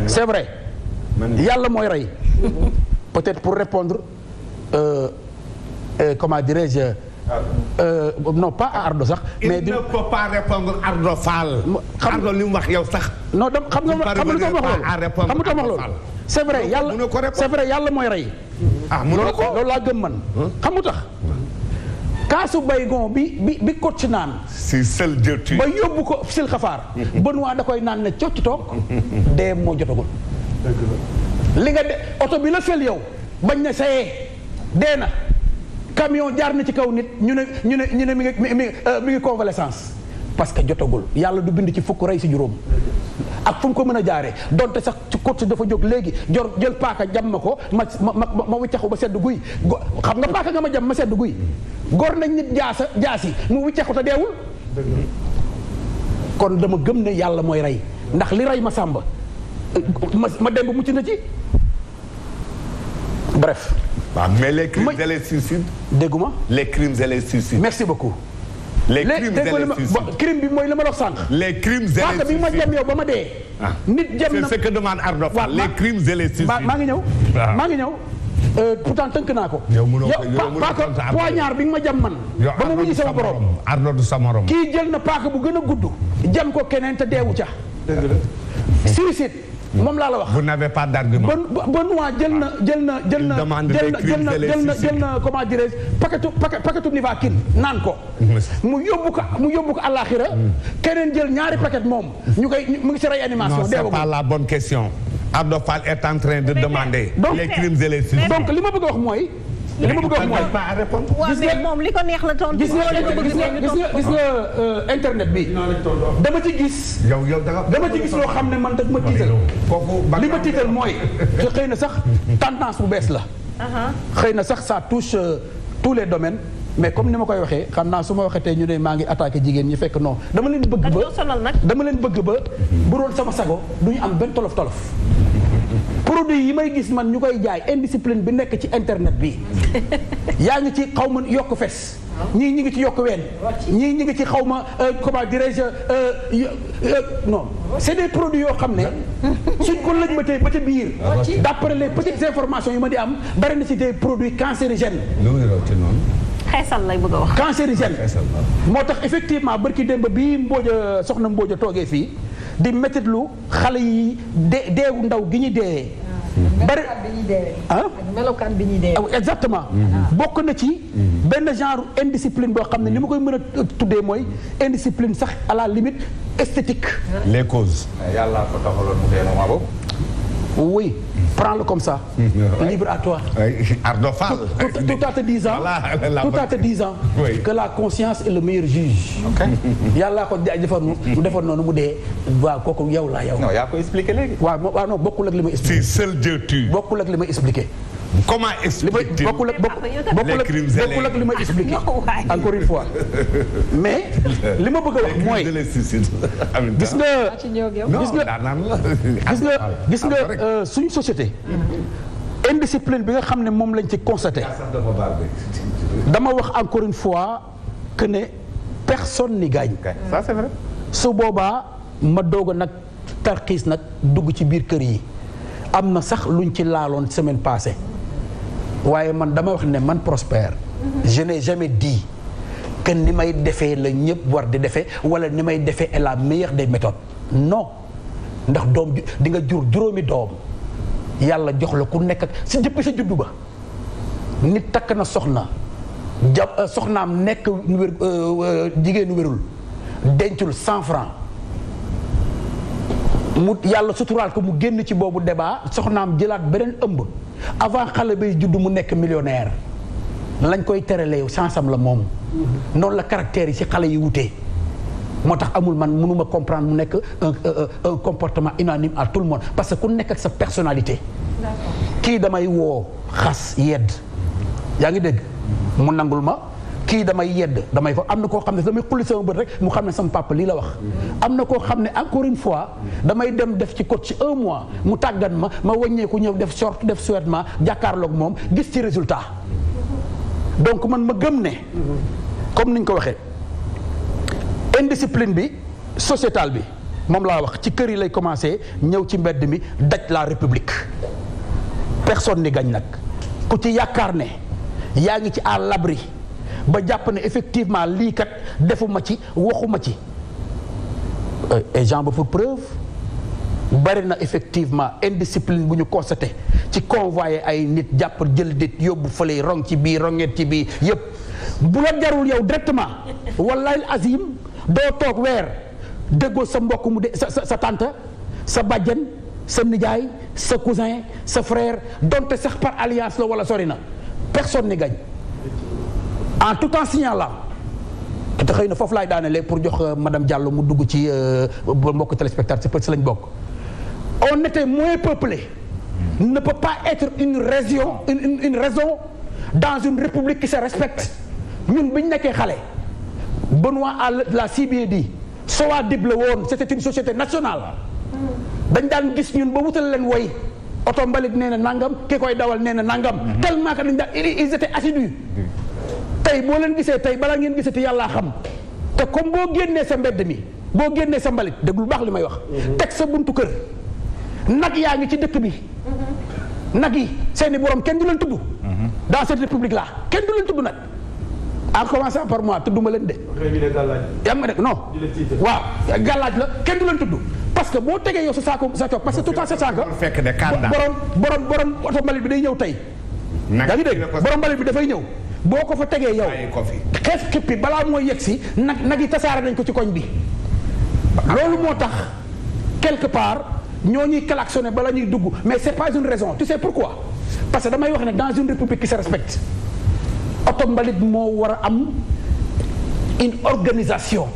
c'est vrai yàlla mooy rey peut-être pour répondre comment dirais-je non pas à Ardo sax. mais il ne peut pas répondre Ardo Fall. Ardo li mu wax yow sax. non donc xam nga lu tax wax loolu c'est vrai yàlla c'est vrai yàlla mooy rey. loolu laa gëm man. xam nga tax kaasu baygon bi coach naan. si seul Dieu tue. ba yóbbu ko sil xafaar. Benoît da koy naan ne cocc toog dee moo jotagul. li nga de oto bi la fel yow bañ na sayee dee na camion jaar na ci kaw nit ñu ne mi ngi convalescence parce que jotagul yàlla du bind ci fukk rey si juróom ak fu mu ko mën a jaaree donte sax ci coach dafa jóg léegi jël paaka jam ma ko ma wiccaxu ba sedd guy xam nga paaka nga ma jam ma sedd guy gor nañ nit jaasi mu wiccaxu te deewul kon dama gëm ne yàlla mooy rey ndax li rey ma sàmba ma dem ba mucc na ci bref. waaw mais les crimes et les suicides. dégguma. les crimes et les suicides. merci beaucoup. les crimes et les suicides. crime bi mooy li ma la wax sànq. les crimes et les suicides. bi ma jam yow ba ma dee. nit jam na c'est ce que demande Ardo Fall. les crimes et les suicides. maa ngi ñëw. maa ngi ñëw. pourtant tënk naa ko. yow mënoo ko poignard bi nga ma jam man. ba ma mujj sama borom. Ardo du sa morom. kii jël na paaka bu gën a gudd. jam ko keneen te deewu ca. dëgg la. suicide. moom laa la wax. vous n'avez pas d'argument. Benoît jël na comment dirais-je paquetu Nivaquine naan ko. mu yóbbu ko àllaaxira keneen jël ñaari paquet moom. mu ngi ci réanimation. non c'est pas la bonne question. Ardo Fall est en train de demander. les crimes et les suicides. donc li ma bëgg a wax mooy. waaw mais moom li ko neex la tontu. gis nga internet bi. dama ci gis. dama ci gis loo xam ne man daf ma tiital. li ma tiital mooy. te xëy na sax tendance bu bees la. xëy na sax ça touche tous les domaines. mais comme ni ma koy waxee xam naa su ma waxee tey ñu ne maa ngi attaqué jigéen ñi fekk non dama leen bëgg ba bu doon sama sago du ñu am benn tolof tolof. produit yi may gis man ñu koy jaay indiscipline bi nekk ci internet bi yaa ngi ci xaw ma yokk fes ñii ñi ngi ci yokk ween ñii ñi ngi ci xaw ma comment dirais-je non c'est des produits yoo xam ne suñ ko lëj ba tey ba ca biir d'après les petites informations yu ma di am bari na ci des produits cancérigènes. xeesal lay bëgg a wax. cancérigène moo tax effectivement barki démb bii soxna Mbodja toogee fii di méttitlu xale yi deewu ndaw gi ñu dee. bari melokaan bi ñuy dee. exactement. bokk na ci benn genre indiscipline boo xam ne li ma koy mën a tuddee mooy indiscipline sax à la limite esthétique. les causes. yàlla ko taxaloon mu dee moment boobu. oui prends-le comme ça. libre à toi. Ardo Fall. tout à te disant. tout à te disant. que la conscience est le meilleur juge. yàlla ko defar mu defar noonu mu dee. waaw kooku yow laa yow. non yaa ko expliqué léegi. waaw non bokkul ak li ma expliqué. si seul Dieu tue. bokkul ak li ma expliqué. comment expliquer bokkul ak li ma expliqué. encore une fois. mais li ma bëgg a wax mooy. gis nga suñu société. indiscipline bi nga xam ne moom lañ ci constaté. dama wax encore une fois que ne personne n'y gagne. ça c'est vrai. su boobaa ma doog a nag tarxiis nag dugg ci biir kër yi am na sax luñ ci laaloon semaine passée waaye man dama wax ne man Prospère je n'ai jamais dit que ni may defee la ñëpp war di defee wala ni may defee est la meilleure des méthodes non ndax doom di nga jur juróomi doom yàlla jox la ku nekk ak si jëppi sa juddu ba nit takk na soxna soxnaam nekk jigéenu wérul dencul 100 francs mu yàlla suturaal ko mu génn ci boobu débat soxnaam jëlaat beneen ëmb avant xale bay juddu mu nekk millionnaire lañ koy teralee sansam la moom noonu la caractère yi ci xale yi wutee moo tax amul man mënuma comprendre mu nekk un comportement unanime à tout le monde parce que ku nekk ak sa personnalité. kii damay woo xas yedd yaa ngi dégg mu nangul ma kii damay yedd damay fa am na koo xam ne damay xulli sama bët rek mu xam ne sama papa lii la wax am na koo xam ne encore une fois damay dem def ci coach ci 1 mois mu tàggat ma wàññeeku ñëw def short def sous-vêtement jàkkaarloog moom gis ci résultat donc man ma gëm ne comme niñ ko waxee indiscipline bi sociétale bi moom laa wax ci kër yi lay commencé ñëw ci mbedd mi daj la république personne n'y gagne nag ku ci yaakaar ne yaa ngi ci à l'abri ba jàpp ne effectivement lii kat defuma ci waxuma ci et j'en veux pour preuve bari na effectivement indiscipline bu ñu constaté ci convoyé ay nit jàpp jël dit yóbbu fële rong ci bii ronget ci bii yëpp bu la jarul yow directement wallahi azim doo toog weer déggoo sa mbokk mu de sa tante sa bàjjen sa nijaay sa cousin sa frère donte sax par alliance la wala sori na personne ne gagne en tout en signalant te xëy na foofu laay daanelee pour jox madame Diallo mu dugg ci mbokk téléspectateur si lañ bokk. On était moins peuplé ne peut pas être une raison dans une république qui se respecte ñun bi ñu nekkee xale Benoît la si bien dit SOADIB la woon c'était une société nationale dañ daan gis ñun ba wutal leen woy oto mbalit nee na nangam ki koy dawal nee na nangam tellement que dañ daan ils étaient assidus tey boo leen gisee tey balaa ngeen gisati yàllaa xam te comme boo génnee sa mbedd mi boo génnee sa mbalit déglu baax li may wax teg sa buntu kër nag yaa ngi ci dëkk bi nag yi seeni borom kenn du leen tudd dans cette république là kenn du leen tudd nag en commençant par moi tudduma leen de yaa ma dégg non waaw gàllaaj la kenn du leen tudd parce que boo tegee yow sa saako sa coog parce que tout temps sa saako borom oto mbalit bi day ñëw tey yaa ngi dégg borom mbalit bi dafay ñëw boo ko fa tegee yow xeef xippi balaa mooy yegg si nag yi tasaare nañ ko ci koñ bi loolu moo tax quelque part ñoo ñuy klaxonné bala ñuy dugg mais c'est pas une raison tu sais pourquoi parce que damay wax ne dans une république qui se respecte oto mbalit moo war a am une organisation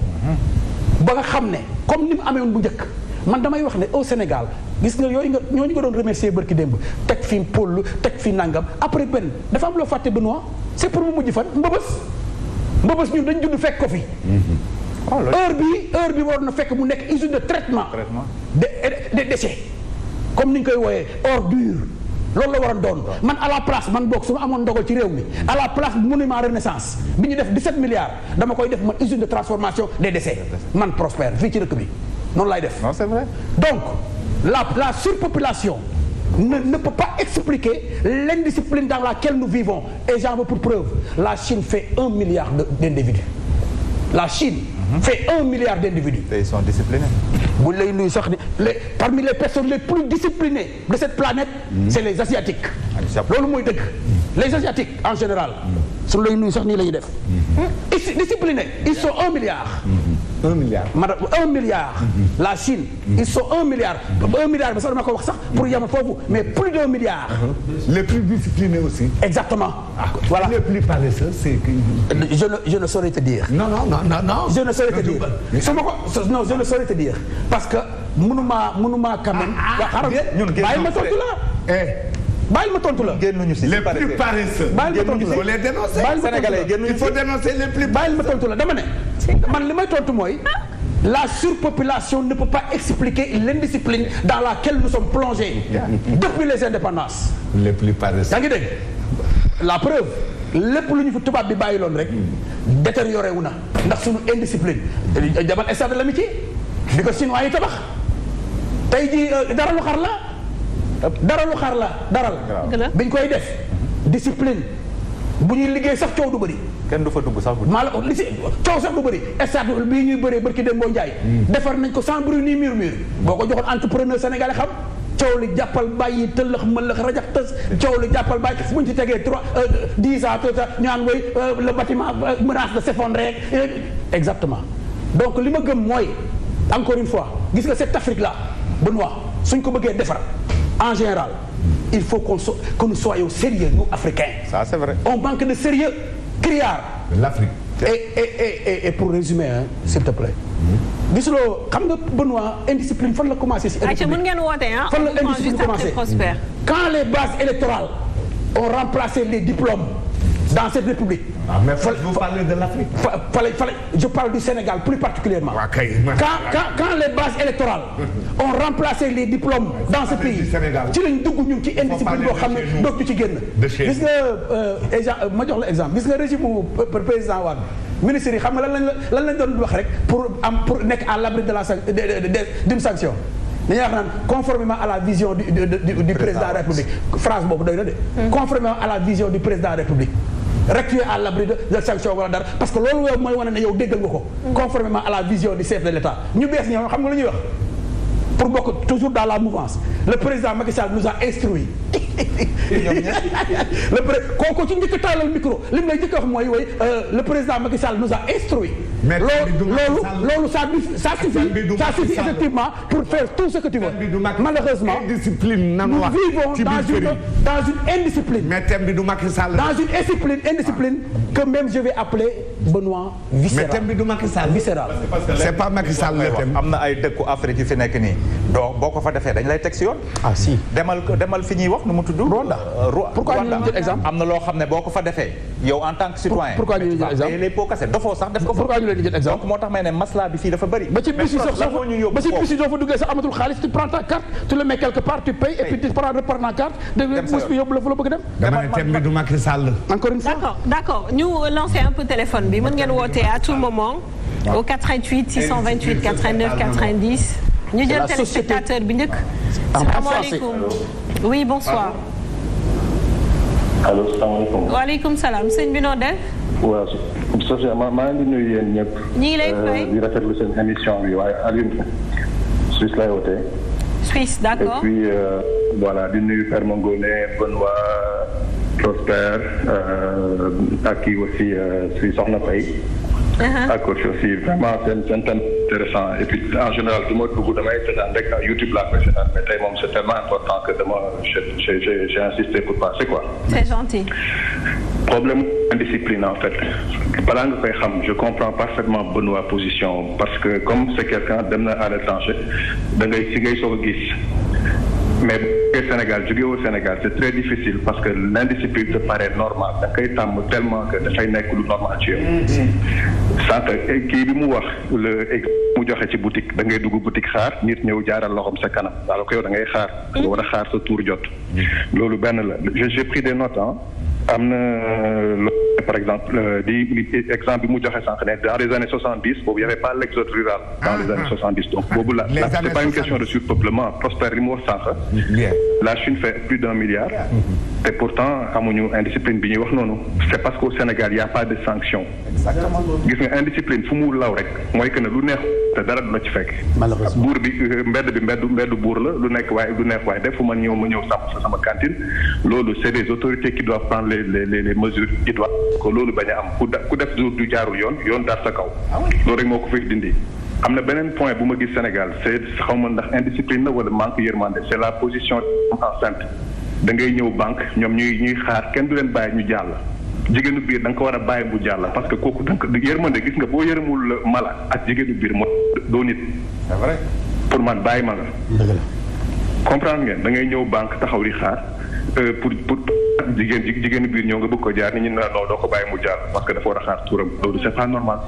ba nga xam ne comme ni mu amee woon bu njëkk man damay wax ne au Sénégal gis nga yooyu nga ñooñu nga doon remercier barki démb teg fi pôle teg fi nangam après benn dafa am loo fàtte Benoît c'est pour mu mujj fan mbëbës ñun dañ judd fekk ko fi heure bi waroon na fekk mu nekk usine de traitement des déchets comme ni ñu koy wooyee ordure loolu la waroon doon man à la place man boog su ma amoon ndogal ci réew mi à la place monument renaissance bi ñu def 17 milliards dama koy def man usine de transformation des déchets man Prospère fii ci dëkk bi noonu lay def. Non, c'est vrai. Donc la surpopulation ne peut pas expliquer l'indiscipline dans laquelle nous vivons et j'en veux pour preuve la Chine fait 1 milliard d'individus. La Chine fait 1 milliard d'individus. Et ils sont disciplinés. bu lay nuyu sax ni parmi les personnes les plus disciplinées de cette planète c'est les Asiatiques. loolu mooy dëgg les Asiatiques en général su lay nuyu sax nii la ñuy def disciplinés ils sont 1 milliard. 1 milliard. madame 1 milliard. La Chine ils sont 1 milliard. 1 milliard bi sax dama ko wax sax pour yama foofu mais plus d'1 milliard. Les plus disciplinés aussi. Exactement. Voilà. Les plus paresseux c'est que. Je ne saurais te dire. Non. Je ne saurais te dire. Non, je ne saurais te dire parce que mënuma quand même. bàyyi ma tontu la. bàyyi ma tontu la. génnuñu si les plus paresseux. bàyyi ma tontu la. il faut les dénoncer. Sénégalais génnuñu il faut dénoncer les plus. bàyyi ma tontu la dama ne. man li may tontu mooy. La surpopulation ne peut pas expliquer l'indiscipline dans laquelle nous sommes plongés depuis les indépendances. Les plus paresseux. yaa ngi dégg la preuve lépp lu ñu fi tubaab bi bàyyi loon rek détérioré wu na ndax suñu indiscipline. jaban stade de l'amitié bi ko chinois yi tabax tey jii dara lu xar la daral biñ koy def discipline bu ñuy liggéey sax coow du bëri. kenn du fa dugg sax. maa la li si coow sax du bëri stade bii ñuy bëree barki Dembo Ndiaye. defar nañ ko sans bruit ni murmure boo ko joxoon entrepreneur sénégalais xam coow li jàppal bàyyi tëllëx mëllëx rajax tës coow li jàppal bàyyi buñ ci tegee 10 ans tout ça ñu naan woy le bâtiment menace de s'effondrer exactement. Donc li ma gëm mooy encore une fois gis nga cette Afrique là Benoît suñ ko bëggee defar en général il faut que nous soyons sérieux nous Africains. Ça c'est vrai. On manque de sérieux criard. L'Afrique. Et pour résumer hein, s'il te plaît. gisuloo xam nga Benoît indiscipline fan la commencé si. ayca mën ngeen woote ah. fan la indiscipline commencé quand les bases électorales ont remplacé les diplômes dans cette république. Mais vous parlez de l'Afrique. Je parle du Sénégal plus particulièrement. Quand les bases électorales ont remplacé les diplômes dans ce pays ci lañ dugg ñun ci indiscipline boo xam ne dootu ci génn. gis nga ma jox la exemple gis nga régime président Wade ministres yi xam nga lan lañ doon wax rek pour nekk à l'abri de la d'une sanction dañuy wax naan conformément à la vision du président de la République phrase boobu doy na de. conformément à la vision du président de la République. rek tu es à l'abri de sanction wala dara parce que loolu yow mooy wane ne yow déggal nga ko. conformément à la vision du chef de l'État ñu bees ñoom xam nga lu ñuy wax pour bokk toujours dans la mouvance le président Macky Sall nous a instruit. kooku ci njëkk a taalal micro li mu lay njëkk a wax mooy le président Macky Sall nous a instruit. mais loolu ça suffit effectivement pour faire tout ce que tu veux. malheureusement nous vivons dans une indiscipline. mais thème bi du Macky Sall. dans une indiscipline que même je vais appeler Benoît viscéral. mais thème bi du Macky Sall. viscéral. c'est pas Macky Sall le thème. am na ay dëkku Afrique yu fi nekk nii donc boo ko fa defee dañ lay teg si yoon. ah si demal fi ñuy wax nu mu tudd. Rwanda. pourquoi ñu jël exemple. am na loo xam ne boo ko fa defee yow en tant que citoyen. pourquoi ñu jël exemple les pots cassés dafoo sax def ko. pourquoi ñu leen di jël exemple. donc moo tax may ne masla bi fii dafa bëri. ba ci bus yi sax ba ci bus yi doo fa duggee sax amatul xaalis tu prends ta carte tu le mets quelque part tu payes et puis tu prends ta carte. bus bi yóbbu la fa la bëgg dem. dama ne thème bi du Macky Sall. encore une fois. d'accord ñu lancer un peu téléphone bi mën ngeen woote à tout moment au 88 628 89 90. ñu jël téléspectateur bi njëkk. salaamaaleykum. oui bonsoir. allo salaamaaleykum. waaleykum salaam sëñ bi noo def. waaw Sophia maa ngi nuyu yéen ñëpp. ñu ngi lay fay di rafetlu seen émission bi waaye Alioune Suisse lay wootee. Suisse d'accord. et puis voilà di nuyu Père Mangone Benoît Prosper ak kii aussi suy Soxna Faye. ak coach aussi vraiment c'est thème intéressant et puis en général du ma dugg damay seetaan rek YouTube laa koy seetaan mais tey moom c'est tellement important que j'ai insisté pour passer quoi. c'est gentil. problème indiscipline en fait balaa nga koy xam je comprends parfaitement Benoît position parce que comme c'est quelqu'un dem na à l'étranger da ngay si ngay soog a gis mais bu Sénégal jóge au Sénégal c'est très difficile parce que l'indiscipline te paraît normal da koy tàmm tellement que dafay nekk lu normal ci yow. sànq kii bi mu wax mu joxe ci boutique da ngay dugg boutique xaar nit ñëw jaaral loxoom sa kanam alors que yow da ngay xaar. nga war a xaar sa tour jot. loolu benn la j'ai pris des notes am na par exemple exemple bi mu joxe sànq ne dans les années 70 boobu y avait pas l'exode rural dans les années 70 donc boobu la c'est pas une question de surpeuplement Prosper li mu wax sànq la Chine fait plus d'1 milliard et pourtant amuñu indiscipline bi ñuy wax noonu c'est parce qu'au Sénégal y a pas de sanction gis nga indiscipline fu mu law rek mooy que ne lu neex te dara du la ci fekk buur bi mbedd buur la lu nekk waaye lu neex waaye def fu ma ñëw sàmm sama cantine loolu c'est des autorités qui doivent prendre les mesures idoines ko loolu bañ a am ku def du jaarul yoon daar sa kaw loolu rek moo ko fi dindi am na beneen point bu ma gis Sénégal c'est xaw ma ndax indiscipline la wala manque yërmande c'est la position enceinte da ngay ñëw banque ñoom ñuy xaar kenn du leen bàyyi ñu jàll jigéenu biir da nga ko war a bàyyi bu jàll parce que kooku da nga yërmande gis nga boo yërëmul mala ak jigéenu biir moo doo nit c'est vrai pour man bàyyi ma nga comprendre ngeen da ngay ñëw banque taxaw di xaar pour jigéenu biir ñëw nga bëgg ko jaar ni ñu non doo ko bàyyi mu jaar parce que dafa war a xaar turam loolu c'est pas normal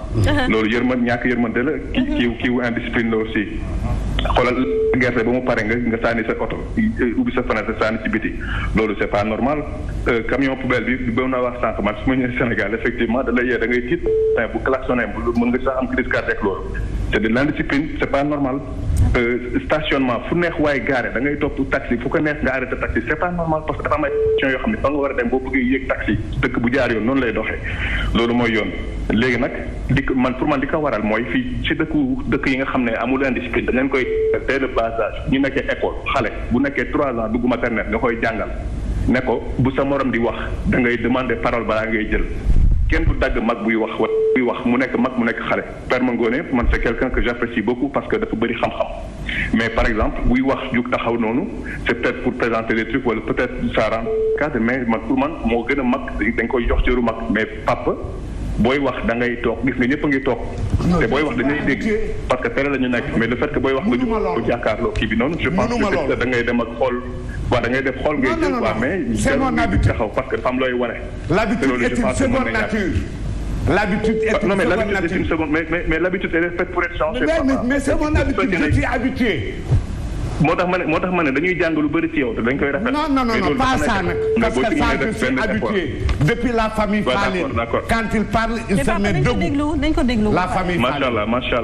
loolu ñàkk yërmande la kiiwu indiscipline la aussi xoolal gerte ba mu pare nga sànni sa oto ubbi sa fenêtre sànni ci biti loolu c'est pas normal camion poubelle bi ba na wax sànq man su ma ñëwee Sénégal effectivement da lay yee da ngay tiit bu klaxonné mën nga sax am crise cardiaque loolu c'est de l'indiscipline c'est pas normal stationnement fu neex waaye gaare da ngay topp taxi fu ko neex nga arrêté taxi c'est pas normal parce que dafa am ay question yoo xam ne fa nga war a dem boo bëggee yéeg taxi dëkk bu jaar yoon noonu lay doxee loolu mooy yoon léegi nag pour man li ko waral mooy fii ci dëkk yi nga xam ne amul indiscipline dañ leen koy dès le bas âge ñu nekkee école xale bu nekkee 3 ans dugg maternelle nga koy jàngal ne ko bu sa morom di wax da ngay demander parole balaa ngay jël kenn du dagg mag buy wax mu nekk mag mu nekk xale Père Mangone man c'est quelqu'un que j'apprécie beaucoup parce que dafa bëri xam-xam mais par exemple buy wax jug taxaw noonu c'est peut-être pour présenter des trucs wala peut-être ça rend cadre mais man pour man moo gën a mag dañ koy jox cëru mag mais papa booy wax da ngay toog gis nga ñëpp a ngi toog te booy wax dañuy dégg parce que tere la ñu nekk mais le fait que booy wax nga jug jàkkaarloo kii bi noonu je pense que da ngay dem ak xool waaw da ngay def xool ngay jël quoi mais c'est mon habitude taxaw parce que fam looy wane l'habitude est une seconde nature l'habitude est une seconde nature mais l'habitude elle est faite pour être changée mais c'est mon habitude je suis habitué moo tax ma ne dañuy jàng lu bëri ci yow te dañ koy rafet. non pas ça nag parce que ça je suis habitué depuis la famille Falline quand il parle il se met debout dañ ko déglu la famille Falline macha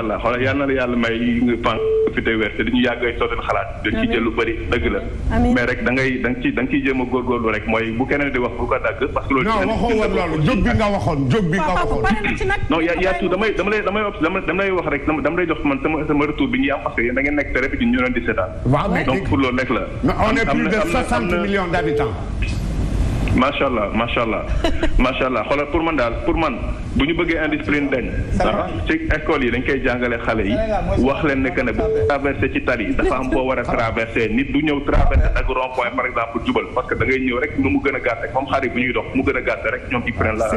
allah xoolal yal na la yàlla may nga pan fi tey weer te dañu yàgg ay sooteen xalaat dañ ci jël lu bëri dëgg la mais rek da nga ciy jéem a góorgóorlu rek mooy bu keneen di wax bu ko dagg parce que loolu non waxoo woon loolu jóg bi nga waxoon non yaa tout damay wax rek dama lay jox man sama retour bi ñuy am parce que yéen da ngeen nekk te rek ñu leen di seetaan donc pour loolu rek la on est plus de 60 millions d'habitants macha allah xoolal pour man bu ñu bëggee indiscipline dañ ci école yi dañ koy jàngale xale yi wax leen ne que ne bu traversé ci tali dafa am boo war a traversé nit du ñëw traversé ak rond point par exemple jubal parce que da ngay ñëw rek nu mu gën a gàtt rek comme xarit bu ñuy dox mu gën a gàtt rek ñoom ils prennent la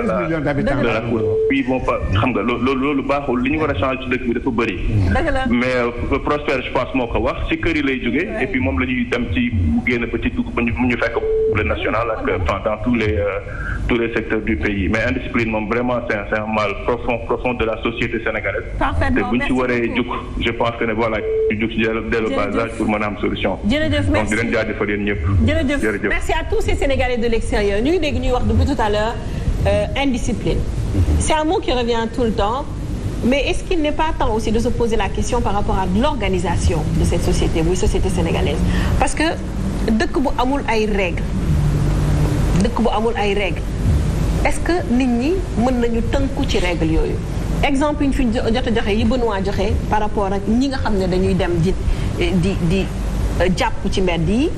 puis bon pas xam nga loolu baaxul li ñu war a changer ci dëkk bi dafa bëri mais Prospère je pense moo ko wax ci kër yi lay jógee et puis moom la ñuy dem ci mu génn ba ci dugg ba ñu fekk le national ak dans tous les secteurs du pays mais indiscipline moom vraiment c'est un mal profond de la société sénégalaise. Parfaitement, te buñ ci waree jug je pense que ne voilà ñu jug ci dès le bas âge pour mën a am solution. jërëjëf merci donc di leen jaajëfal yéen ñëpp. jërëjëf merci à tous ces Sénégalais de l'extérieur ñu ngi dégg ñuy wax depuis tout à l'heure indiscipline. C'est un mot qui revient tout le temps mais est-ce qu'il n'est pas temps aussi de se poser la question par rapport à l'organisation de cette société muy société sénégalaise parce que dëkk bu amul ay règles. dëkk bu amul ay règles est-ce que nit ñi mën nañu tënku ci règles yooyu exemple yi ñu fi jot a joxe yi Benoît joxe par rapport ak ñi nga xam ne dañuy dem di jàpp ci mbedd yi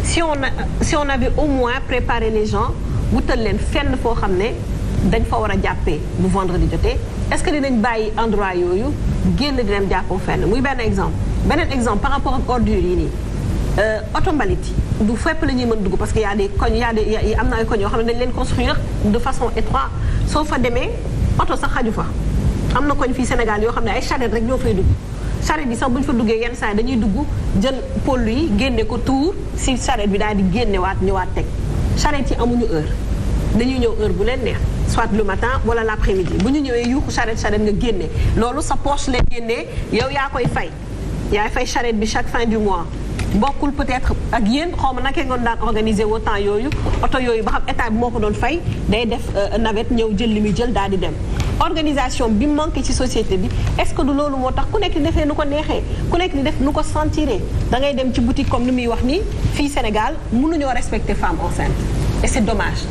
si on avait au moins préparé les gens wutal leen fenn foo xam ne dañ fa war a jàppee bu vendredi jotee est-ce que dinañ bàyyi endroit yooyu génn di dem jàppoo fenn muy benn exemple beneen exemple par rapport ak ordures yi nii oto mbalit du fépp la ñuy mën dugg parce que y a des koñ am na ay koñ yoo xam ne dañ leen construire de façon étroite soo fa demee oto sax xaju fa am na koñ fii Sénégal yoo xam ne ay charrette rek ñoo fay dugg charrette yi sax bu ñu fa duggee yenn saa yi dañuy dugg jël pôle yi génne ko tuur si charrette bi daal di génnewaat ñëwaat teg charrette yi amuñu heure dañuy ñëw heure bu leen neex soit le matin wala l'après-midi bu ñu ñëwee yuuxu charrette nga génne loolu sa poche lay génnee yow yaa koy fay yaay fay charrette bi chaque fin du mois bokkul peut-être ak yéen xaw ma naka ngeen daan organiser au temps yooyu oto yooyu ba xam état bi moo ko doon fay day def navette ñëw jël li muy jël daal di dem organisation bi manqué ci société bi est-ce que du loolu moo tax ku nekk di defee nu ko neexee ku nekk di def nu ko sentiré da ngay dem ci boutique comme ni muy wax nii fii Sénégal mënuñoo respecter femme enceinte et c'est dommage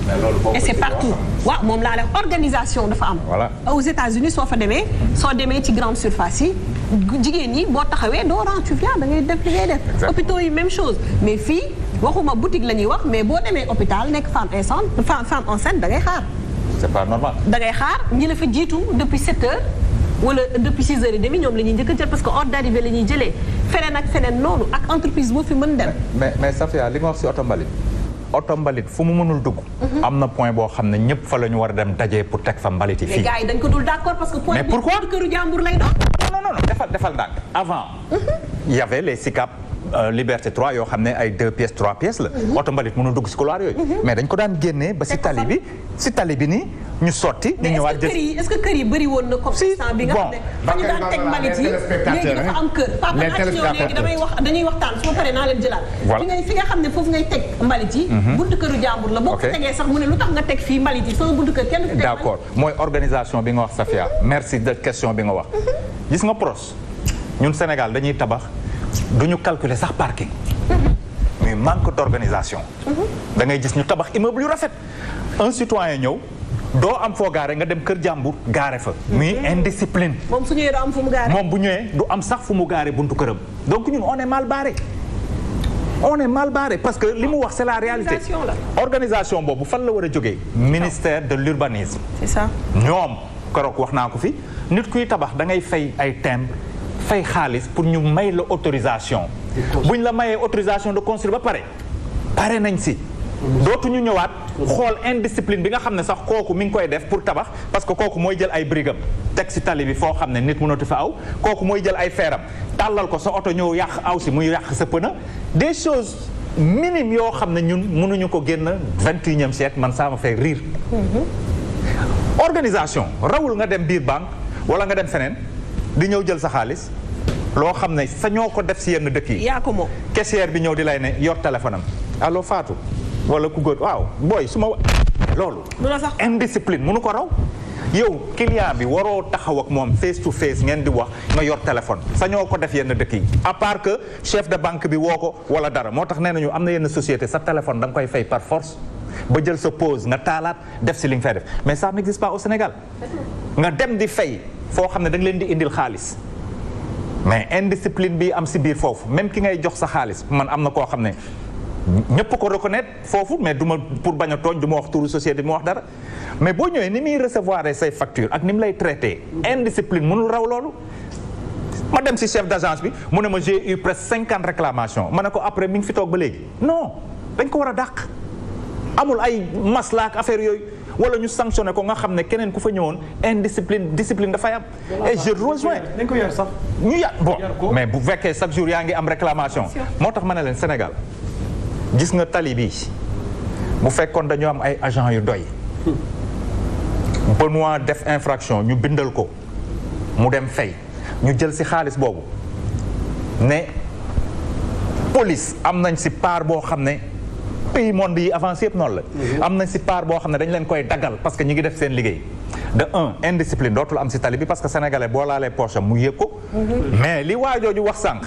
et c'est partout waaw moom laa def organisation dafa am aux États-Unis soo demee ci grande surface yi jigéen ñi boo taxawee doo rang tu viens da ngay def li ngay def hôpitaux yi même chose mais fii waxuma boutique la ñuy wax mais boo demee hôpital nekk femme enceinte da ngay xaar c'est pas normal da ngay xaar ñi la fa jiitu depuis 7 heures wala depuis 6 heures et demie ñoom la ñuy njëkk a jël parce que ordre d'arrivée la ñuy jëlee feneen ak feneen noonu ak entreprise boo fi mën dem mais Safia li nga wax si oto mbalit fu mu mënul dugg am na point boo xam ne ñëpp fa la ñu war a dem dajee pour teg fa mbalit yi fii. mais gars yi dañ ko dul d'accord parce que point mais pourquoi këru jàmbur lay doon. non defal ndànk avant il y avait les SICAP Liberté 3 yoo xam ne ay 2 pièces 3 pièces la oto mbalit mënul dugg si couloir yooyu mais dañ ko daan génnee ba si tali bi nii ñu sotti ñu ñëwaat jël est-ce que kër yi bëri woon na comme instant bi nga xam ne fa ñu daan teg mbalit yi léegi dafa am kër papa naa ci ñëw léegi dañuy waxtaan su ma paree naa leen jëlaat fi nga xam ne foofu ngay teg mbalit yi buntu këru jàmbur la boo ko tegee sax mu ne lu tax nga teg fii mbalit yi sama buntu kër kenn du d'accord mooy organisation bi nga wax Safia merci de question bi nga wax gis nga pros ñun Sénégal dañuy tabax duñu calculer sax parking mais manque d'organisation da ngay gis ñu tabax immeuble yu rafet un citoyen ñëw doo am foo gaare nga dem kër jàmbur gaare fa muy indiscipline moom su ñëwee du am fu mu gaare moom bu ñëwee du am sax fu mu gaare buntu këram donc ñun on est mal barré parce que li mu wax c'est la réalité organisation boobu fan la war a jógee ministère de l'urbanisme c'est ça ñoom keroog wax naa ko fi nit kuy tabax da ngay fay ay timbre fay xaalis pour ñu may la autorisation buñ la mayee autorisation de construire ba pare nañ si dootuñu ñëwaat xool indiscipline bi nga xam ne sax kooku mi ngi koy def pour tabax parce que kooku mooy jël ay brigam teg si tali bi foo xam ne nit mënatu fa aw kooku mooy jël ay feeram tàllal ko sa oto ñëw yàq aw si muy yàq sa pneu des choses minimes yoo xam ne ñun mënuñu ko génn 21e siècle man ça me fait rire organisation rawul nga dem biir banque wala nga dem feneen di ñëw jël sa xaalis loo xam ne sañoo ko def si yenn dëkk yi. yaa ko moom. caissière bi ñëw di lay ne yor téléphone am allo Fatou wala ku góor waaw booy su ma loolu. indiscipline mënu ko raw. yow client bi waroo taxaw ak moom face to face ngeen di wax nga yor téléphone sañoo ko def yenn dëkk yi à part que chef de banque bi woo ko wala dara moo tax nee nañu am na yenn société sa téléphone da nga koy fay par force ba jël sa pause nga taalaat def si li nga fay def mais ça n'existe pas au Sénégal nga dem di fay foo xam ne da nga leen di indil xaalis mais indiscipline bi am si biir foofu même ki ngay jox sa xaalis man am na koo xam ne ñëpp ko reconnaître foofu mais du ma pour bañ a tooñ du ma wax turu société bi ma wax dara mais boo ñëwee ni muy recevoir say facture ak ni mu lay traité indiscipline mënul raw loolu ma dem si chef d'agence bi mu ne ma j'ai eu presque 50 réclamations ma ne ko après mi ngi fi toog ba léegi non dañ ko war a dàq amul ay masla ak affaire yooyu wala ñu sanctionné ko nga xam ne keneen ku fa ñëwoon discipline dafay am et je rejoins dañ ko yar sax ñu yar bon mais bu fekkee chaque jour yaa ngi am réclamation moo tax ma ne leen Sénégal gis nga tali bi bu fekkoon dañoo am ay agents yu doy Benoît def infraction ñu bindal ko mu dem fay ñu jël ci xaalis boobu ne police am nañ ci part boo xam ne pays monde yi avancé yëpp noonu la am nañ ci part boo xam ne dañ leen koy daggal parce que ñu ngi def seen liggéey de un indiscipline dootul am ci tali bi parce que sénégalais boo laalee poche am mu yëg ko mais li waajooju wax sànq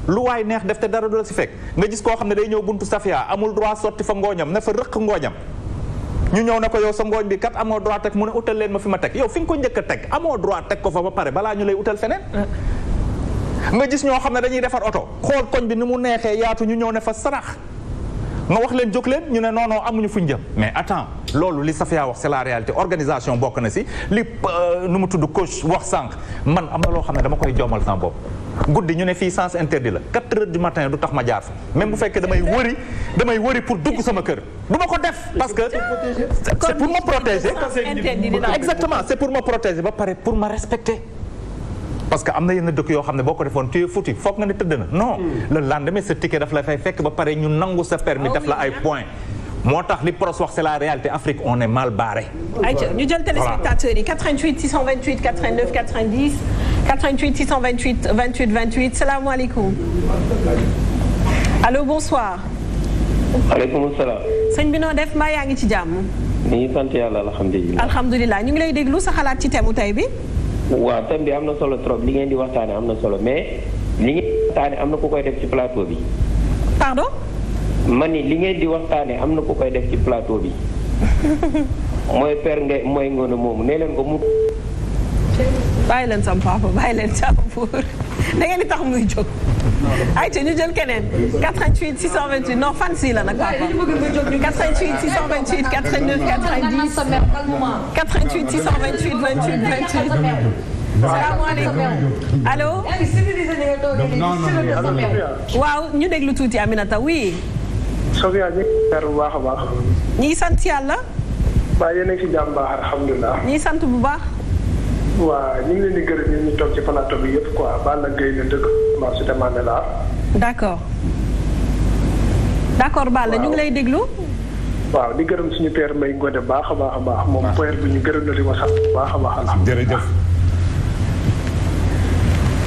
lu waay neex def te dara du la ci fekk nga gis koo xam ne day ñëw buntu Safia amul droit sotti fa ngooñam ne fa rëq ngooñam ñu ñëw ne ko yow sa ngooñ bi kat amoo droit teg mu ne utal leen ma fi ma teg yow fi nga ko njëkk a teg amoo droit teg ko fa ba pare balaa ñu lay utal feneen nga gis ñoo xam ne dañuy defar oto xool koñ bi ni mu neexee yaatu ñu ñëw ne fa sarax nga wax leen jóg leen ñu ne non non amuñu fuñ jëm mais attends loolu li Safia wax c'est la réalité organisation bokk na ci li nu mu tudd coach wax sànq man am na loo xam ne dama koy joomal sama bopp guddi ñu ne fii sens interdit la 4 heures du matin du tax ma jaar fa même bu fekkee damay wëri pour dugg sama kër du ma ko def parce que c'est pour me protéger exactement c'est pour me protéger ba pare pour ma respecter parce que am na yenn dëkk yoo xam ne boo ko defoon tu es foutu foog nga ne tëdd na non le lendemain sa ticket daf la fay fekk ba pare ñu nangu sa permis daf la ay points moo tax li Pros wax c'est la réalité Afrique on est mal barré. ayca ñu jël téléspectateurs yi 88 628 89 90 88 628 28 28 salaamaaleykum allo bonsoir. maaleykum salaam. sëñ bi noo def mbaa yaa ngi ci jàmm. ñu ngi sant yàlla alhamdulilah. alhamdulilah ñu ngi lay déglu sa xalaat ci thème tey bi. waaw thème bi am na solo trop li ngeen di waxtaane am na solo mais li ngeen di waxtaane am na ku koy def ci plateau bi. pardon. man ni li ngeen di waxtaane am na ku koy def ci plateau bi mooy père nga mooy ngoone moomu nee leen ko mu. bàyyi leen sam papa bàyyi leen sam pour da ngeen di tax muy jóg. ayca ñu jël keneen 88 628 non fan si la nag papa 88 628 89 90 88 628 28 28. salaamaaleykum allo. waaw ñu déglu tuuti Aminata oui. Sofia ñu ngi bu baax a baax. ñi sant yàlla. waaw yéen a ngi si jàmm baax alhamdulilah. ñi sant bu baax. waaw ñu ngi leen di gërëm ñun ñu toog ci plateau bi yëpp quoi Balla Gaye la dëkk maa si demandé la. d'accord d'accord Balla ñu ngi lay déglu. waaw di gërëm suñu père Mbaye Ngoné baax a baax a baax moom père bi ñu gërëm na di ko sant bu baax a baax alhamdulilah. jërëjëf.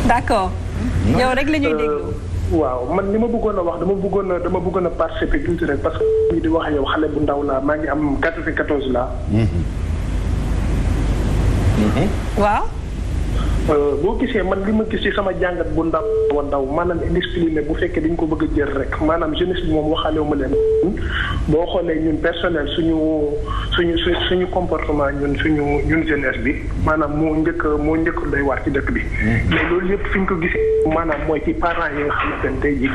d'accord. yow rek la ñuy déglu. waaw man li ma bëggoon a wax dama bëggoon a participer tuuti rek parce que ñi di wax yow xale bu ndaw laa maa ngi am 94 laa. waaw. boo gisee man li ma gis ci sama jàngat bu ndaw maanaam indiscipliné bu fekkee dañ ko bëgg a jël rek maanaam jeunesse bi moom waxaale ma leen boo xoolee ñun personnel suñu comportement ñun jeunesse bi maanaam moo njëkk doy waar ci dëkk bi. mais loolu yëpp fi ñu ko gisee maanaam mooy ci parents yi nga xamante ne tey jii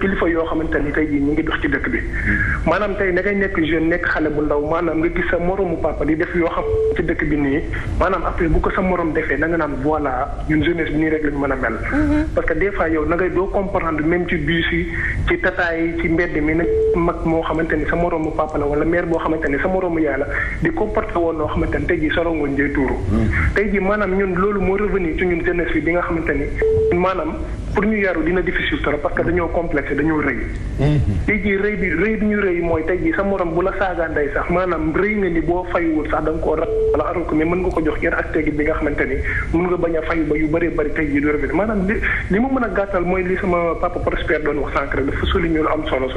kilifa yoo xamante ni tey jii ñu ngi dox ci dëkk bi maanaam tey da ngay nekk jeune nekk xale bu ndaw maanaam nga gis sa moromu papa di def yoo xam ci dëkk bi nii maanaam après bu ko sa morom defee da nga naan voilà ñun jeunesse bi nii rek lañu mën a mel. parce que des fois yow na ngay doo comprendre même ci bus yi ci tata yi ci mbedd mi nag mag moo xamante ni sa moromu papa la wala mère boo xamante ni sa moromu yaay la di comporté woon noo xamante ni tey jii sa rongoñ day tuuru. tey jii maanaam ñun loolu moo revenir ci ñun jeunesse bi nga xamante ni maanaam pour ñu yaru dina difficile trop parce que dañoo complexe dañoo rëy. tey jii rëy bi ñu rëy mooy tey jii sa morom bu la saagaa ndey sax maanaam rëy nga ni boo faywul sax da nga koo wala aral ko mais mën nga ko jox yar ak tegit bi nga xamante ni mën nga bañ a fayu ba yu bëree bëri tey jii du rafet maanaam li ma mën a gàttal mooy li sama papa Prospère doon wax sànq rek dafa souligné lu am solo.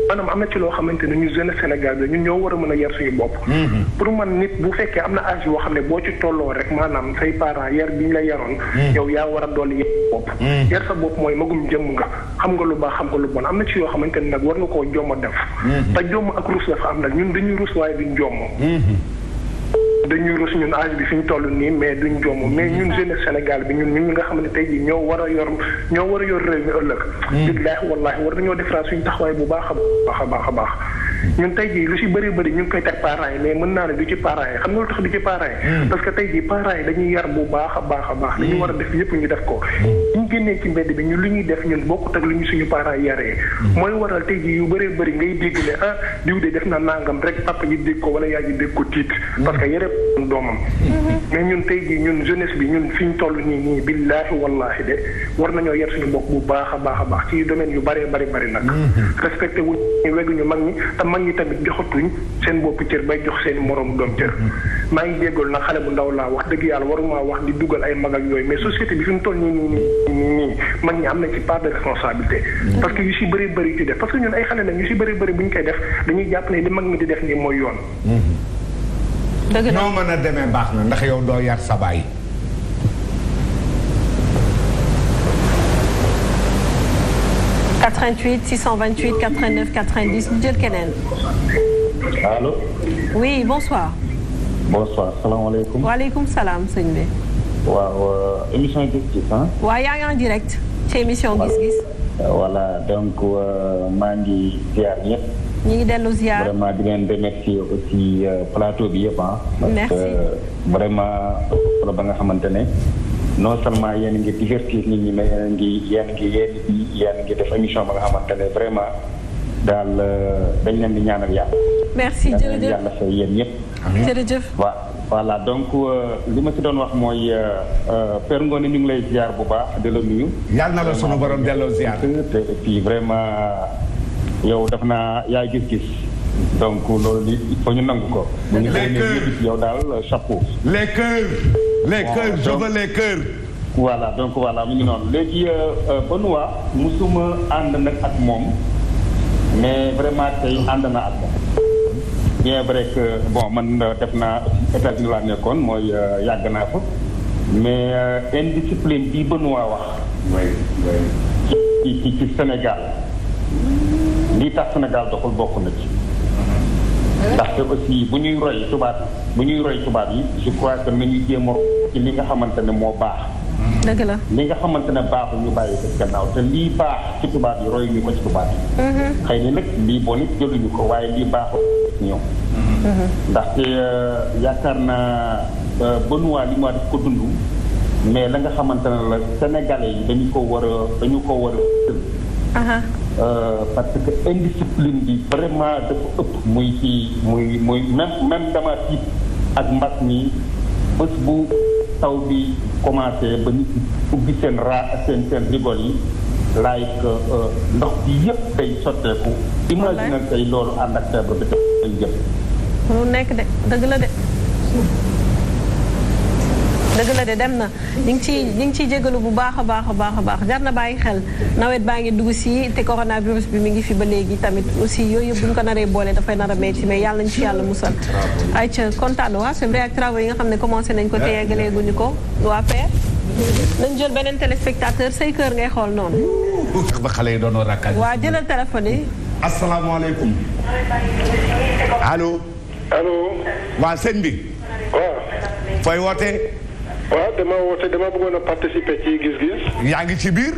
maanaam am na ci loo xamante ne ñu jeune Sénégal bi ñun ñoo war a mën a yar suñu bopp. pour man nit bu fekkee am na âge yoo xam ne boo ci tolloo rek maanaam say parents yar bi ñu la yaroon. yow yaa war a dolli yar bopp. yar sa bopp mooy magum jëmm nga xam nga lu baax xam nga lu bon am na ci yoo xamante ne nag war nga koo jomm def. te jomm ak rus dafa am nag ñun dañuy rus waaye duñ jomm. dañuy rus ñun âge bi fi ñu toll nii mais duñ jomm mais ñun jeunesse Sénégal bi ñun nga xam ne tey jii ñoo war a yor réew mi ëllëg. billaahi wallaahi war nañoo defaraat suñu taxawaay bu baax a baax. ñun tey jii lu si bëri ñu ngi koy teg parents yi mais mën naa ne du ci parents yi xam nga lu tax du ci parents yi. parce que tey jii parents yi dañuy yar bu baax a baax. dañu war a def yëpp ñu def ko. ñu génnee ci mbedd bi ñun lu ñuy def ñun bokkut ak lu ñu suñu parents yi yaree. mooy waral tey jii yu bëri ngay dégg ne diw de def na nangam rek papa ji dégg ko wala yaay ji dégg ko tiit. parce que yare doomam. mais ñun tey jii ñun jeunesse bi ñun fi ñu toll nii billaahi wallaahi de war nañoo yar suñu bopp bu baax a baax ci domaine yu bëree bëri nag. respecté wuñ ñu wegguñu mag ñi mag ñi tamit joxatuñ seen boppu cër bay jox seen moroom doom cër maa ngi jéggal nag xale bu ndaw laa wax dëgg yàlla waruma wax di dugal ay mag ak yooyu mais société bi fi mu toll nii mag ñi am nañ ci part de responsabilité. parce que yu si bëri ci def parce que ñun ay xale lañ yu si bëri bu ñu koy def dañuy jàpp ne li mag ñi di def nii mooy yoon. dëgg la noo mën a demee baax na ndax yow doo yar sa baay. 88 628 89 90 ñu jël keneen. allo. oui bonsoir. bonsoir salaamaaleykum. waaleykum salaam sëñ bi. waaw émission gis-gis ah. waaw yaa ngi en direct ci émission gis-gis. voilà donc maa ngi ziar ñëpp. ñu ngi dellu ziar vraiment di leen remercier aussi plateau bi yëpp ah. merci parce que vraiment ba nga xamante ne. non seulement yéen ngi divertir nit ñi mais yéen ngi def émission ba nga xamante ne vraiment daal dañ leen di ñaanal yàlla. merci jërëjëf yàlla fay yéen ñëpp. jërëjëf. voilà donc li ma ci doon wax mooy Père Ngoné ñu ngi lay ziar bu baax di la nuyu. yàlla na la sunu borom delloo ziar. te et puis vraiment yow def naa yaay gis-gis. donc loolu li il faut ñu nangu ko. bu ñu koy gis yow daal chapeau. les cœurs. les cœurs je veux les cœurs. voilà donc voilà mu ngi noonu léegi Benoît musuma ànd nag ak moom mais vraiment tey ànd na ak moom. bien vrai que bon man def naa États-Unis laa nekkoon mooy yàgg naa fa mais indiscipline bi Benoît wax. ci Sénégal lii tax Sénégal doxul bokk na ci. ndaxte aussi bu ñuy roy tubaab yi je crois que nañu jéem a ci li nga xamante ne moo baax. dëgg la li nga xamante ne baaxul ñu bàyyi ko gannaaw te lii baax ci tubaab yi roy ñu ko ci tubaab yi. xëy na nag lii bon it jëluñu ko waaye lii baaxul ci ñoom. ndaxte yaakaar naa Benoît li ma def ko dund mais la nga xamante ne la Sénégalais yi dañu ko war a parce que indiscipline bi vraiment dafa ëpp muy même dama tiit ak mbas mi bés bu taw bi commencé ba nit ubbi seen seen rigol yi like ndox bi yëpp day sotteeku. imagine tey loolu ànd ak feebar bi day jëm. lu nekk de dëgg la de. dëgg la de dem na ñu ngi ciy jégalu bu baax a baax jar na bàyyi xel nawet baa ngi dugg si te coronavirus bi mi ngi fi ba léegi tamit aussi yooyu yëpp bu ñu ko naree boole dafay nar a metti mais yàlla nañu ci yàlla musal. ayca kontaan waa c'est vrai ak travaux yi nga xam ne commencé nañ ko te yeggaleeguñu ko waa Père. nañ jël beneen téléspectateur say kër ngay xool noonu. ba xale yi doon rakkaat. waa jëlal téléphone yi. asalaamaaleykum. allo. waa sëñ bi. waaw. fooy wootee. waaw dama bëggoon a participer ci gis-gis. yaa ngi ci biir.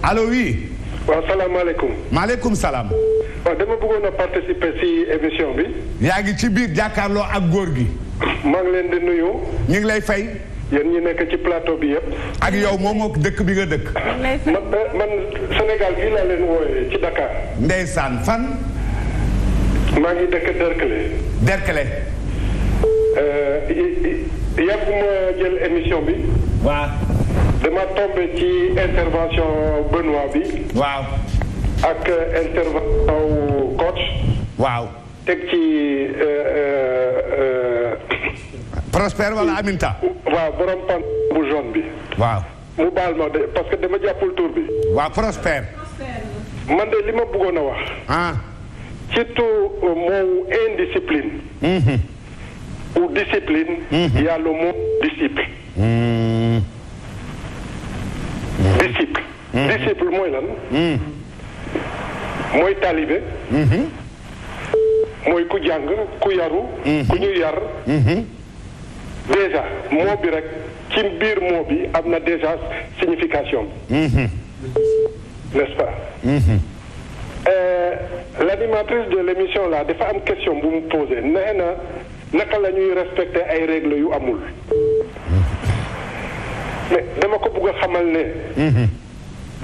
allo oui. waaw salaamaaleykum. maaleykum salaam. waaw dama bëggoon a participer ci émission bi. yaa ngi ci biir jàkkaarloo ak góor gi. maa ngi leen di nuyu. ñu ngi lay fay. yéen ñi nekk ci plateau bi yëpp. ak yow moomoo dëkk bi nga dëkk. man Sénégal fii laa leen wooyee ci Dakar. ndeysaan fan. maa ngi dëkk Derklé. yàgguma jël émission bi. waaw. dama tombé ci intervention Benoît bi. waaw. ak intervention coach. waaw. teg ci. Prosper wala Aminta. waaw borom pan bu jaune bi. waaw. mu baal ma de parce que dama jàppul tur bi. waaw Prosper. man de li ma bëggoon a wax. ah. surtout mot indiscipline. ou discipline. Il y a le mot disciple. Disciple. Disciple mooy lan. mooy taalibe. mooy ku jàng ku yaru. ku ñu yar. déjà mot bi rek ci biir mot bi am na déjà signification. n'est-ce pas. L'animatrice de l'émission là dafa am question bu mu posé nee na naka la ñuy respecter ay règles yu amul. mais dama ko bëgg a xamal ne.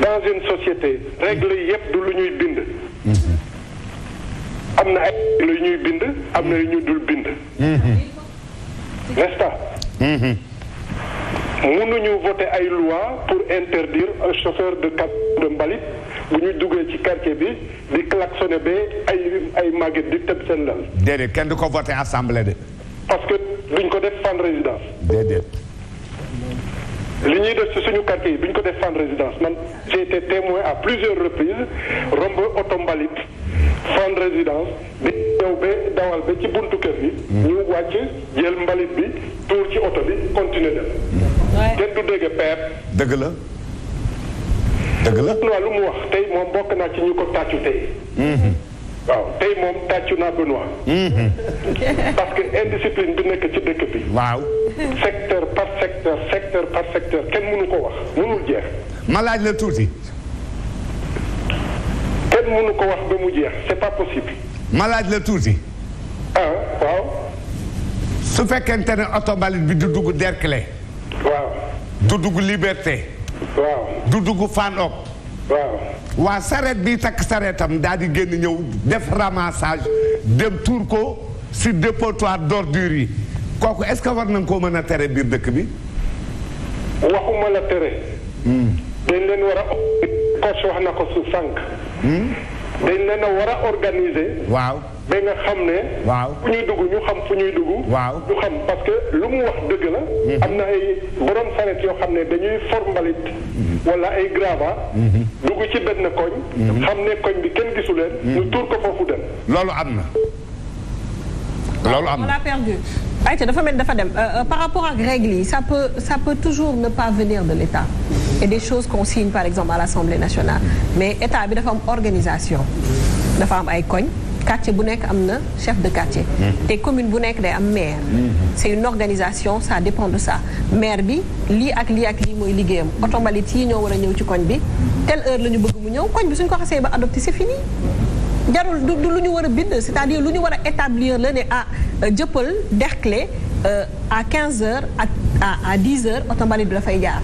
dans une société règles yi yëpp du lu ñuy bind. am na ay règles yu ñuy bind am na yu ñu dul bind. n'est-ce pas. mënuñu voter ay loi pour interdire un chauffeur de camion de mbalit bu ñu duggee ci quartier bi di klaxonné ba ay màgget di tëb seen lal. déedéet kenn du ko voter assemblée de. parce que duñ ko def fan résidence. déedéet. li ñuy def ci suñu quartier yi duñ ko def fan résidence man j'ai été témoin à plusieurs reprises romb oto mbalit fan résidence di ñëw ba dawal ba ci buntu kër gi. ñu wàcc jël mbalit bi tuur ci oto bi continuer dem. kenn du dégg peep. dëgg la. dëgg la. Benoît lu mu wax tey moom bokk naa ci ñu ko tàccu tey. waaw tey moom tàccu naa Benoît. parce que indiscipline bi nekk ci dëkk bi. waaw. secteur par secteur secteur par secteur kenn mënu ko wax mënul jeex. ma laaj la tuuti. kenn mënu ko wax ba mu jeex c'est pas possible. ma laaj la tuuti. ah waaw. su fekkente ne oto mbalit bi du dugg Derklé. waaw. du dugg Liberté. waaw. du dugg Fann Ok. waaw. waa sareet bi takk sareetam daal di génn ñëw def ramassage dem tuur ko si dépotoir d'ordures yi kooku est-ce que war nañ koo mën a tere biir dëkk bi. waxuma la tere. dañ leen war a coach wax na ko su sànq. dañ leen a war a organiser. waaw. ba nga xam ne. waaw fu ñuy dugg ñu xam fu ñuy dugg. waaw ñu xam parce que lu mu wax dëgg la. am na ay borom saret yoo xam ne dañuy for mbalit. wala ay grava. dugg ci benn koñ. xam ne koñ bi kenn gisu leen. ñu tuur ko foofu dem. loolu am na. loolu am na on l'a perdu. ayca dafa mel dafa dem par rapport ak règles yi ça peut toujours ne pas venir de l'État et des choses qu'on signe par exemple à l'Assemblée nationale mais État bi dafa am organisation dafa am ay koñ. quartier bu nekk am na chef de quartier. te commune bu nekk day am maire. c'est une organisation ça dépend de ça maire bi lii ak lii mooy liggéeyam oto mbalit yi ñoo war a ñëw ci koñ bi telle heure la ñu bëgg mu ñëw koñ bi suñ ko xasee ba adopté c'est fini. jarul du lu ñu war a bind c'est-à-dire lu ñu war a établir la ne jëppal Derklé à 15h ak à 10h oto mbalit bi dafay jaar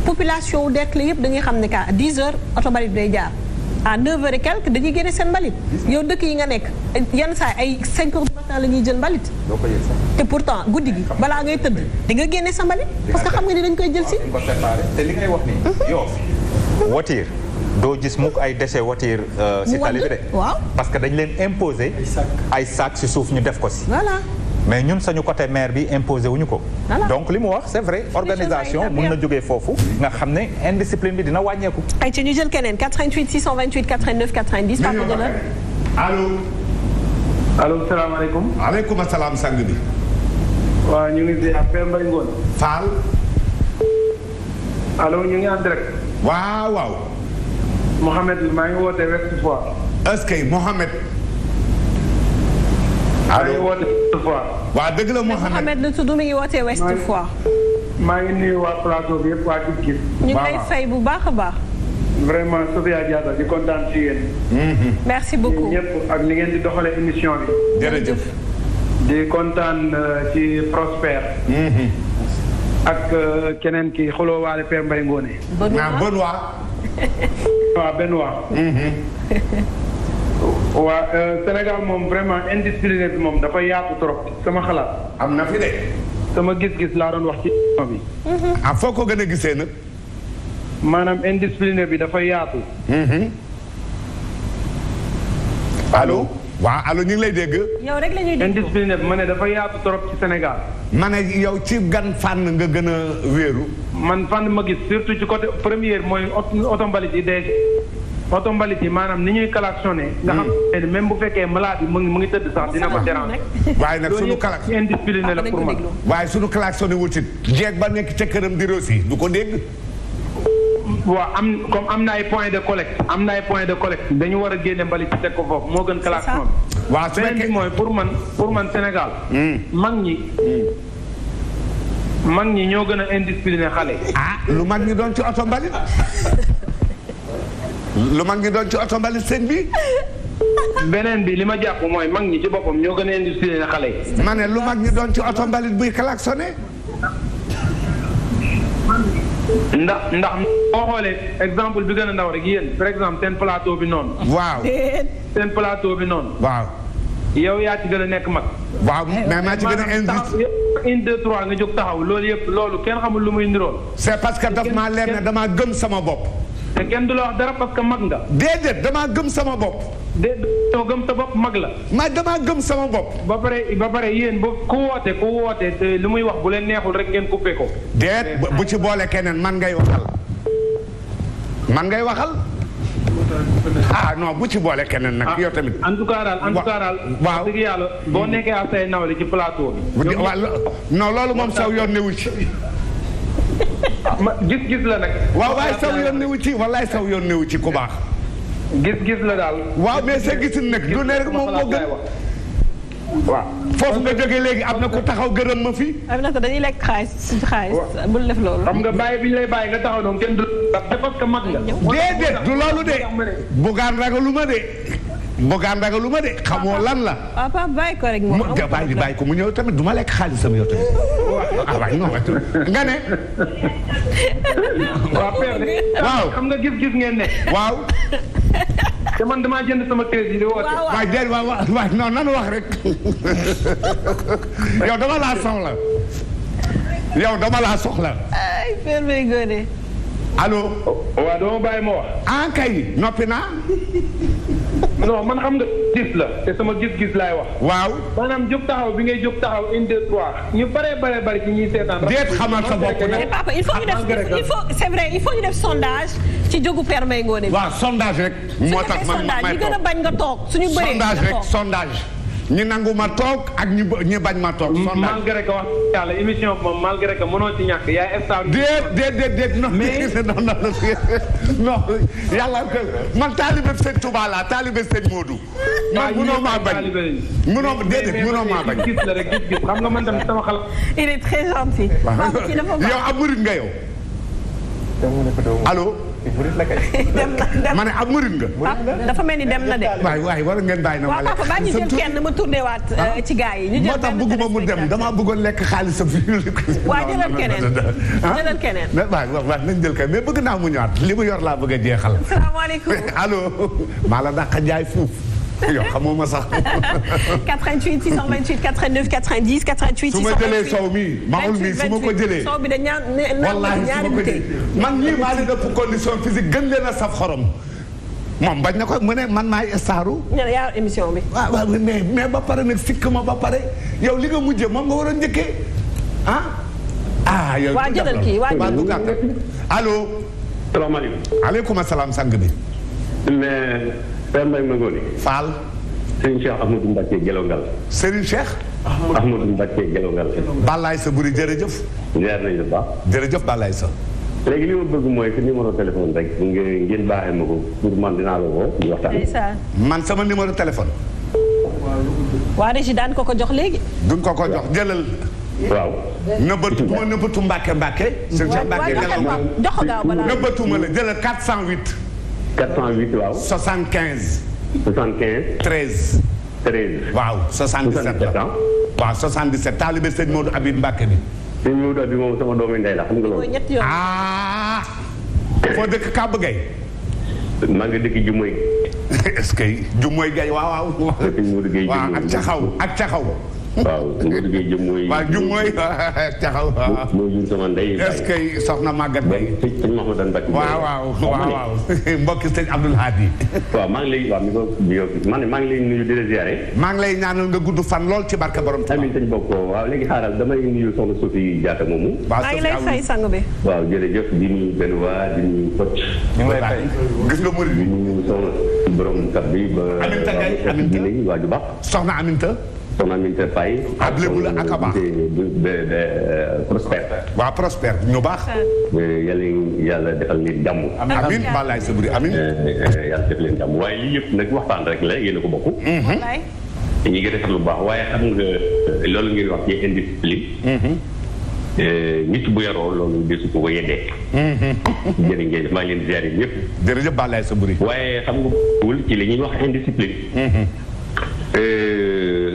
population Derklé yëpp dañuy xam ne qu'à 10h oto mbalit bi day jaar. à 9h et quelques dañuy génne seen mbalit yow dëkk yi nga nekk yenn saa ay 5h du matin la ñuy jël mbalit. te pourtant guddi gi balaa ngay tëdd di nga génne sa mbalit. parce que xam nga ni dañ koy jël si. te li ngay wax nii. yow voiture doo gis mukk ay déchets voiture si tali bi de. waaw parce que dañ leen imposer. ay sac si suuf ñu def ko si. voilà. mais ñun sañu côté maire bi imposé wuñu ko. donc li mu wax c'est vrai organisation mun na jógee foofu nga xam ne indiscipline bi dina wàññeeku. ay ci ñu jël keneen 88 628 89 90. Papa Jëla. allo. allo salaamaaleykum. aleykum salaam sang bi. waaw ñu ngi ziar Père Mbaye Ngone. Fall. allo ñu ngi en direct. waaw waaw. Mohamed maa ngi woote Ouest Foire. est-ce que Mohamed. maa ngi woote Ouest Foire. waaw dëgg la Mohamed la tudd mi ngi wootee Ouest Foire. maa ngi nuyu waa plateau bi yëpp waa Kif. ñu ngi lay fay bu baax a baax. vraiment Sofia Diatta di kontaan ci yéen. merci beaucoup ñëpp ak ni ngeen di doxalee émission bi. jërëjëf. di kontaan ci Prosper. ak keneen ki xuloo waale Père Mbaye Ngone. Benoît. waaw Benoît. waa Sénégal moom vraiment indiscipliné bi moom dafa yaatu trop sama xalaat. am na fi de. sama gis-gis laa doon wax ci bi. ah foo ko gën a gisee nag. maanaam indiscipliné bi dafa yaatu. allo. waaw allo ñu ngi lay dégg. yow rek la ñuy dégg. indiscipliné bi ma ne dafa yaatu trop ci Sénégal. ma ne yow ci gan fànn nga gën a wéeru. man fànn ma gis surtout ci côté première mooy oto mbalit yi déjà. oto mbalit yi maanaam ni ñuy klaxonné. nga xam ne même bu fekkee malade bi mu ngi tëdd sax dina ko déranger. waaye nag sunu klaxon loolu indiscipliné la pour man. waaye sunu klaxonné wutit jeeg ba nekk ca këram di rosi du ko dégg. waaw am na ay point de collecte dañu war a génne mbalit ci teg ko foofu moo gën klaxon. waaw su beneen bi mooy pour man Sénégal. mag ñi ñoo gën a indiscipliné xale. ah lu mag ñi doon ci oto mbalit. lu mag ñi doon ci oto mbalit sëñ bi. beneen bi li ma jàpp mooy mag ñi ci boppam ñoo gën a indiscipliné xale yi. ma ne lu mag ñi doon ci oto mbalit buy klaxonné. ndax boo xoolee exemple bi gën a ndaw rek yéen par exemple seen plateau bi noonu. waaw seen plateau bi noonu. waaw. yow yaa ci gën a nekk mag. waaw mais maa ci gën a indi. 1 2 3 nga jóg taxaw loolu yëpp loolu kenn xamul lu muy niroon. c'est parce que daf maa leer ne damaa gëm sama bopp. te kenn du la wax dara parce que mag nga. déedéet damaa gëm sama bopp. doo gëm sa bopp mag la. ma damaa gëm sama bopp. ba pare yéen ba ku woote te lu muy wax bu leen neexul rek ngeen coupé ko. déet bu ci boole keneen man ngay waxal. ah non bu ci boole keneen nag yow tamit. en tout cas daal. waaw dëgg yàlla boo nekkee ak say nawle ci plateau bi. non loolu moom saw yoon newu ci. gis-gis la nag. waaw waaye saw yoon newu ci wallaay saw yoon newu ci ku baax. gis-gis la daal. waaw mais sa gisin nag du ne rek moom moo gën. waaw foofu nga jógee léegi am na ku taxaw gërëm ma fi. am na ko dañuy lekk xaalis bul def loolu. xam nga bàyyi bi ñu lay bàyyi nga taxaw noonu kenn du. parce que mag nga. déedéet du loolu de. bugaan ragaluma de. bugaan ragaluma de xamoo lan la. waaw Pape bàyyi ko rek moom bàyyi ko mu ñëw tamit du ma lekk xaalisam yow tamit. ah waay non nga ne. waaw xam nga gis-gis ngeen ne. waaw. te man damaa jënd sama crédit di woote. waaw déedéet waaw non nanu wax rek. yow dama laa soxla. ay Père Mbaye Ngoné. allo. waaw dama bàyyi ma wax. ah kay noppi naa. non man xam nga gis la te sama gis-gis laay wax. waaw. maanaam jóg taxaw bi ngay jóg taxaw 1 2 3 ñu bare ci ñuy seetaan. déet xamal sa bopp mais papa il faut ñu def sondage ci jógu Père Mbaye Ngoné. waaw sondage rek. moo tax man sondage ñi gën a bañ nga toog suñu bëree sondage rek sondage. ñi nangu ma toog ak ñi bañ ma toog. sondage malgré que wax yàlla émission bi moom malgré que mënoo ci ñàkk yaay star. déet non non yàlla man taalibe Sëñ Touba laa taalibe Sëñ Modou. man mënoo maa bañ mënoo maa bañ. gis la rek gis xam nga man tamit sama xel. il est très gentil. yow ab murit nga yow. allo. ma ne ab murit nga. dafa mel ni dem na de. waay war ngeen bàyyi na ma lekk. waaw papa baa ñu jël kenn ma tourné waat ci gars yi. ñu jël moo tax bëgguma mu dem damaa bëggoon lekk xaalisam fi. waaw jëlal keneen. waaw nañ jël keneen mais bëgg naa mu ñëwaat li mu yor laa bëgg a jeexal. salaamaaleykum. allo. maa la dàq jaay fuuf. yow xamoo ma sax. 88 628 89 90 88 628 su ma jëlee sow mi maul mi su ma ko jëlee. sow bi da ñaari bouteille. man ñii maa leen ëpp condition physique gën leen a saf xorom. moom bañ na ko mu ne man maay staru. yaa émission bi. waaw mais ba pare nag sikk ma ba pare yow li nga mujjee moom nga war a njëkkee yow. waa jëlal kii waa du gàtt. allo. salaamaaleykum. aleykum salaam sang bi. mais. Père Mbaye Ngoné. Fall. Serigne Cheikh Ahmadou Mbacké Gelongal. Serigne Cheikh. Ahmadou Mbacké Gelongal. Balaye sa buri jërëjëf. leer nañu la baax. jërëjëf Balaye sa. léegi li ma bëgg mooy sa numéro téléphone rek ngeen baaxee ma ko pour man dinaa la woo ñu waxtaan. man sama numéro téléphone. waa Régie daan ko jox léegi. duñ ko jox jëlal. waaw. nëbbatu bu ma nëbbatu Mbacké. Serigne Cheikh Mbacké Gelongal. jox ko gaaw balaa nëbbatuma la jëlal 408. 408 waaw. 75. 75. 13. 13. waaw 77 la. waaw 77 taalibe sëñ Modou Habib Mbacké bi. sëñ Modou Habib moom sama doomu ndey la xam nga loolu. foo dëkk Kàbb Gay. maa ngi dëkk Jumoy. est-ce que Jumoy Gay waaw. sëñ Modou Gueye waaw ak Caxaw. waaw Modou Gueye jëm mooy. waaw jëm mooy taxaw. mooy jëm sama ndey. est-ce que soxna Maguette Gueye. sëñ Mahmoudane Mbacke. waaw mbokki sëñ Abdoul Hadi. waaw maa ngi lay waaw maa ngi lay nuyu di la ziare. maa ngi lay ñaanal nga gudd fan lool ci barke borom Tuubaa. amiin sëñ bokk waaw léegi xaaral damay nuyu soxna Sophie Diatta moomu. maa ngi lay fay sang bi. waaw jërëjëf di nuyu benn waa di nuyu Coach. ñu ngi lay fay gis nga murid bi. di nuyu soxna borom kat bi ba. Aminta Gaye Aminta waa ju baax. soxna Aminta. soxna Aminta Faye. ab lébu la ak a baax. Prosper. waaw Prosper ñu baax. yàlla defal leen jàmm. amiin balaay sa buri amiin. yàlla def leen jàmm waaye lii yëpp nag waxtaan rek la yéen a ko bokk. ñu ngi defar lu baax waaye xam nga loolu ngeen wax ci indiscipline. nit bu yaroo loolu desu ko yeddee. jërë ngeen maa ngi leen ziare ñëpp. jërëjëf balaay sa buri. waaye xam nga wul ci li ñuy wax indiscipline.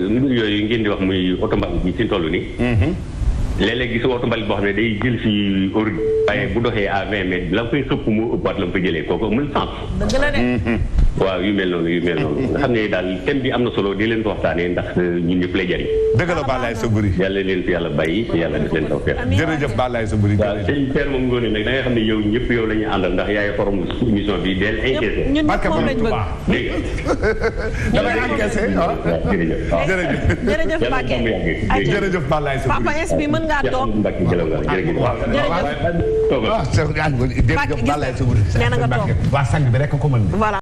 mbir yooyu ngeen di wax muy oto mbalit bi fi mu toll nii. léeg-léeg gis nga oto mbalit boo xam ne day jël si ordi waaye bu doxee à 20 mètres la nga koy xëpp mu ëppaat la nga koy jëlee kooku amul sens. dëgg la de. waaw yu mel noonu nga xam ne daal thème bi am na solo di leen ko waxtaanee ndax ñun ñëpp lay jariñ. dëgg la Balaye sa buri. yàlla leen fi yàlla bàyyi te yàlla def leen taw feex. jërëjëf Balaye sa buri. waaw sëñ Père moom ngoone nag da nga xam ne yow ñëpp yow la ñuy àndal ndax yaay forom émission bi del encaissé. ñun ñëpp moom lañ bëgg. dégg nga. damay encaissé waaw. jërëjëf. jërëjëf Mbacke. jërëjëf Balaye sa buri. Papa S bi mën ngaa toog. jërëjëf Balaye sa buri. nee na nga toog. waa sang bi rek ko mën. voilà.